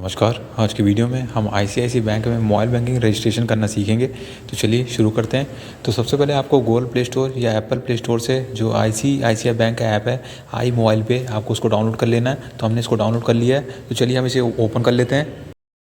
नमस्कार। आज की वीडियो में हम आईसीआईसीआई बैंक में मोबाइल बैंकिंग रजिस्ट्रेशन करना सीखेंगे। तो चलिए शुरू करते हैं। तो सबसे पहले आपको गूगल प्ले स्टोर या एप्पल प्ले स्टोर से जो आईसीआईसीआई बैंक का ऐप है आई मोबाइल पे आपको उसको डाउनलोड कर लेना है। तो हमने इसको डाउनलोड कर लिया है। तो चलिए हम इसे ओपन कर लेते हैं।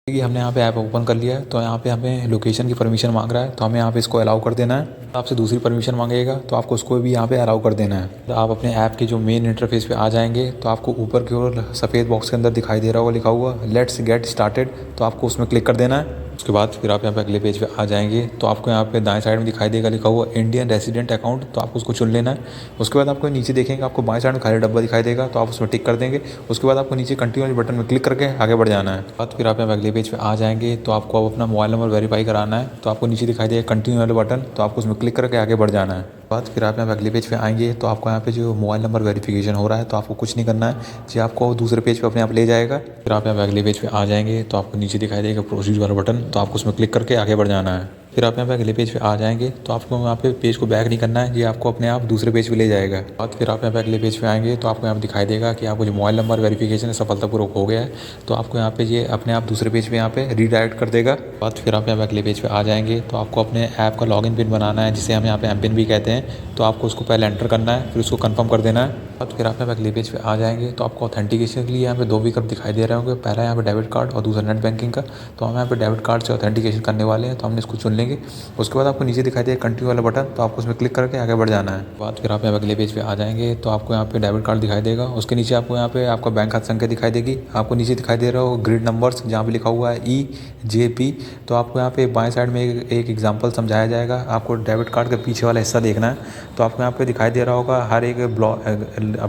कि हमने यहाँ पे ऐप ओपन कर लिया है। तो यहाँ पे हमें लोकेशन की परमिशन मांग रहा है, तो हमें यहाँ पे इसको अलाउ कर देना है। आपसे दूसरी परमिशन मांगेगा तो आपको उसको भी यहाँ पे अलाउ कर देना है। तो आप अपने ऐप के जो मेन इंटरफेस पे आ जाएंगे तो आपको ऊपर की ओर सफ़ेद बॉक्स के अंदर दिखाई दे रहा होगा लिखा हुआ लेट्स गेट स्टार्टेड। तो आपको उसमें क्लिक कर देना है। उसके बाद फिर आप यहाँ पे अगले पेज पे आ जाएंगे तो आपको यहाँ पे दाएं साइड में दिखाई देगा लिखा हुआ इंडियन रेसिडेंट अकाउंट। तो आपको उसको चुन लेना है। उसके बाद आपको नीचे देखेंगे आपको बाएं साइड में खाली डब्बा दिखाई देगा, तो आप उसमें टिक कर देंगे। उसके बाद आपको नीचे कंटिन्यू वाले बटन में क्लिक करके आगे बढ़ जाना है। बाद फिर आप यहाँ पे अगले पेज पे आ जाएंगे तो आपको अब अपना मोबाइल नंबर वेरीफाई कराना है। तो आपको नीचे दिखाई देगा कंटिन्यू वाले बटन, तो आपको उसमें क्लिक करके आगे बढ़ जाना है। बाद फिर आप यहाँ पे अगले पेज पे आएंगे तो आपको यहाँ पे जो मोबाइल नंबर वेरिफिकेशन हो रहा है तो आपको कुछ नहीं करना है, जी आपको दूसरे पेज पे अपने आप ले जाएगा। फिर आप यहाँ पे अगले पेज पे आ जाएंगे तो आपको नीचे दिखाई देगा प्रोसीड वाला बटन, तो आपको उसमें क्लिक करके आगे बढ़ जाना है। फिर आप यहाँ पे अगले पेज पे आ जाएंगे तो आपको यहाँ पे पेज को बैक नहीं करना है, ये आपको अपने आप दूसरे पेज पे ले जाएगा। बाद फिर आप यहाँ पे अगले पेज पे आएंगे तो आपको यहाँ पे दिखाई देगा कि आपको जो मोबाइल नंबर वेरिफिकेशन सफलतापूर्वक हो गया है। तो आपको यहाँ पे ये अपने आप दूसरे पेज पे यहाँ पे रीडायरेक्ट कर देगा। बाद फिर आप यहाँ पे अगले पेज पे आ जाएंगे तो आपको अपने ऐप का लॉगिन पिन बनाना है, जिसे हम यहाँ पे एम पिन भी कहते हैं। तो आपको उसको पहले एंटर करना है, फिर उसको कंफर्म कर देना है। बाद फिर आप यहाँ पे अगले पेज पे आ जाएंगे तो आपको ऑथेंटिकेशन के लिए यहाँ पे दो विकल्प दिखाई दे रहे होंगे, पहला यहाँ पे डेबिट कार्ड और दूसरा नेट बैंकिंग का। तो हम यहाँ पे डेबिट कार्ड से ऑथेंटिकेशन करने वाले हैं, तो हमने इसको चुन लेंगे। उसके बाद आपको नीचे दिखाई दे कंटिन्यू वाला बटन, तो आपको उसमें क्लिक करके आगे बढ़ जाना है। बाद फिर आप यहाँ अगले पेज पे आ जाएंगे तो आपको यहाँ पे डेबिट कार्ड दिखाई देगा, उसके नीचे आपको यहाँ पे आपका बैंक खाता संख्या दिखाई देगी। आपको नीचे दिखाई दे रहा हो ग्रिड नंबर्स, जहाँ पे लिखा हुआ है EJP। तो आपको यहाँ पे बाएं साइड में एक एग्जाम्पल समझाया जाएगा। आपको डेबिट कार्ड के पीछे वाला हिस्सा देखना है। तो आपको यहाँ पे दिखाई दे रहा होगा हर एक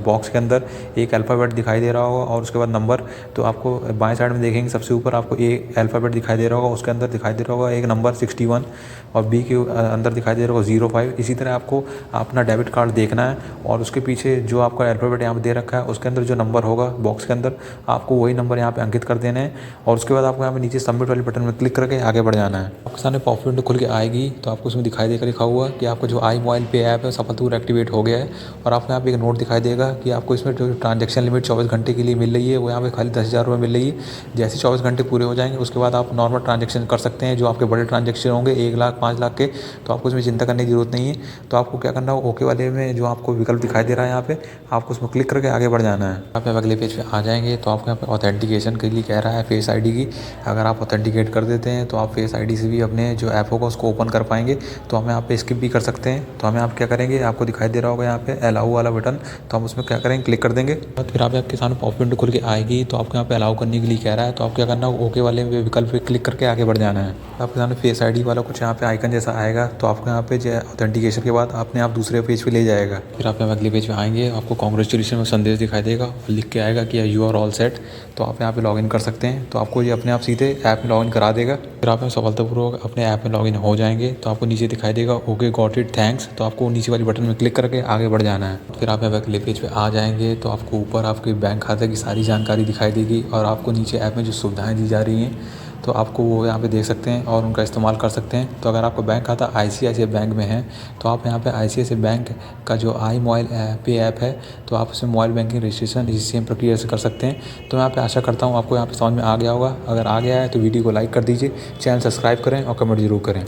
बॉक्स के अंदर एक अल्फ़ाबेट दिखाई दे रहा होगा और उसके बाद नंबर। तो आपको बाएं साइड में देखेंगे सबसे ऊपर आपको एक अल्फ़ाबेट दिखाई दे रहा होगा, उसके अंदर दिखाई दे रहा होगा एक नंबर 61 और बी के अंदर दिखाई दे रहा होगा 05। इसी तरह आपको अपना डेबिट कार्ड देखना है और उसके पीछे जो आपका अल्फ़ाबेट यहाँ पे दे रखा है उसके अंदर जो नंबर होगा बॉक्स के अंदर, आपको वही नंबर यहाँ पे अंकित कर देने हैं। और उसके बाद आपको यहाँ पे नीचे सबमिट वाले बटन में क्लिक करके आगे बढ़ जाना है। आपके सामने पॉप विंडो खुल के आएगी तो आपको उसमें दिखाई देगा लिखा हुआ कि आपका जो आई मोबाइल पे ऐप है सफलतापूर्वक एक्टिवेट हो गया है। और आपको यहाँ पे एक नोट दिखाई देगा कि आपको इसमें जो ट्रांजैक्शन लिमिट 24 घंटे के लिए मिल रही है वो यहाँ पे खाली 10,000 रुपये मिल रही है। जैसे 24 घंटे पूरे हो जाएंगे उसके बाद आप नॉर्मल ट्रांजैक्शन कर सकते हैं। जो आपके बड़े ट्रांजैक्शन होंगे 1 लाख 5 लाख के, तो आपको इसमें चिंता करने की जरूरत नहीं है। तो आपको क्या करना है, ओके वाले में जो आपको विकल्प दिखाई दे रहा है यहाँ पे आपको उसमें क्लिक करके आगे बढ़ जाना है। आप अगले पेज पे आ जाएंगे तो आपको यहाँ पे ऑथेंटिकेशन के लिए कह रहा है फेस आईडी की। अगर आप ऑथेंटिकेट कर देते हैं तो आप फेस आईडी से भी अपने जो ऐप होगा उसको ओपन कर पाएंगे। तो हम यहाँ पे स्किप भी कर सकते हैं। तो हमें आप क्या करेंगे, आपको दिखाई दे रहा होगा यहाँ पे अलाउ वाला बटन, तो हम उसमें क्या करेंगे क्लिक कर देंगे। फिर आपके सामने पॉप विंडो खुल के आएगी तो आपको यहाँ पे अलाउ करने के लिए कह रहा है। तो आप क्या करना है, ओके वाले विकल्प पे क्लिक करके आगे बढ़ जाना है। आपके सामने फेस आईडी वाला कुछ यहाँ पे आइकन जैसा आएगा, तो आपको यहाँ पे ऑथेंटिकेशन के बाद अपने आप दूसरे पेज पे ले जाएगा। फिर आप अगले पेज पे आएंगे, आपको कांग्रेचुलेशन में संदेश दिखाई देगा और लिख के आएगा कि यू आर ऑल सेट। तो आप यहाँ पे लॉगिन कर सकते हैं। तो आपको ये अपने आप सीधे ऐप में लॉगिन करा देगा। फिर आप सफलतापूर्वक अपने ऐप में लॉगिन हो जाएंगे तो आपको नीचे दिखाई देगा ओके गॉट इट थैंक्स। तो आपको नीचे वाली बटन में क्लिक करके आगे बढ़ जाना है। फिर आप अगले पेज पे आ जाएंगे तो आपको ऊपर आपके बैंक खाते की सारी जानकारी दिखाई देगी और आपको नीचे ऐप में जो सुविधाएं दी जा रही हैं तो आपको वो यहाँ पे देख सकते हैं और उनका इस्तेमाल कर सकते हैं। तो अगर आपका बैंक खाता आईसीआईसीआई बैंक में है तो आप यहाँ पे आईसीआईसीआई बैंक का जो आई मोबाइल पे ऐप है तो आप उसमें मोबाइल बैंकिंग रजिस्ट्रेशन इसी सेम प्रक्रिया से कर सकते हैं। तो मैं यहाँ पे आशा करता हूँ आपको यहाँ पे समझ में आ गया होगा। अगर आ गया है तो वीडियो को लाइक कर दीजिए, चैनल सब्सक्राइब करें और कमेंट जरूर करें।